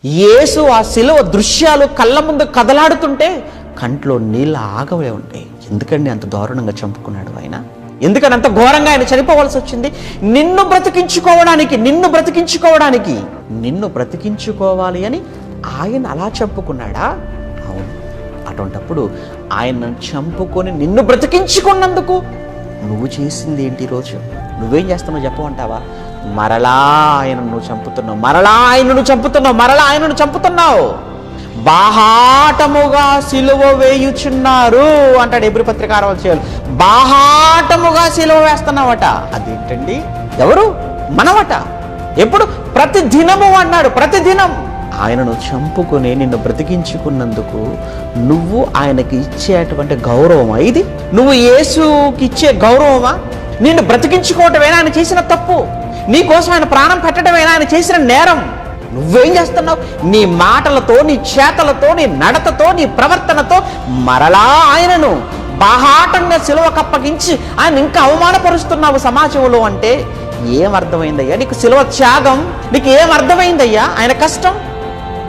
యేసు ఆ శిలువ దృశ్యాలు కళ్ళ ముందు కదలాడుతుంటే కంట్లో నీళ్ళు ఆగవే ఉంటాయి. ఎందుకండి అంత దారుణంగా చంపుకున్నాడు ఆయన? ఎందుకని అంత ఘోరంగా ఆయన చనిపోవాల్సి వచ్చింది? నిన్ను బ్రతికించుకోవడానికి నిన్ను బ్రతికించుకోవాలి అని ఆయన అలా చంపుకున్నాడా? అవును. అటువంటప్పుడు ఆయనను చంపుకొని నిన్ను బ్రతికించుకున్నందుకు నువ్వు చేసింది ఏంటి? ఈరోజు నువ్వేం చేస్తున్నావు చెప్పమంటావా? మరలా ఆయనను చంపుతున్నావు. బాహాటముగా సిలువ వేయుచున్నారు అంటాడు హెబ్రీ పత్రిక 6వ అధ్యాయం. బాహాటముగా సిలువ వేస్తున్నావట. అదేంటండి? ఎవరు? మనమట. ఎప్పుడు? ప్రతిదినము అన్నాడు. ప్రతిదినం ఆయనను చంపుకొని నిన్ను బ్రతికించుకున్నందుకు నువ్వు ఆయనకి ఇచ్చేటువంటి గౌరవమా ఇది? నువ్వు యేసుకి ఇచ్చే గౌరవమా? నిన్ను బ్రతికించుకోవటమేనా ఆయన చేసిన తప్పు? నీ కోసం ఆయన ప్రాణం పెట్టడమేనా ఆయన చేసిన నేరం? నువ్వేం చేస్తున్నావు? నీ మాటలతో, నీ చేతలతో, నీ నడతతో, నీ ప్రవర్తనతో మరలా ఆయనను బాహాటంగా సిలువకు అప్పగించి ఆయన ఇంకా అవమానపరుస్తున్నావు సమాజంలో అంటే ఏమర్థమైందయ్యా నీకు? సిలువ త్యాగం నీకు ఏమర్థమైందయ్యా? ఆయన కష్టం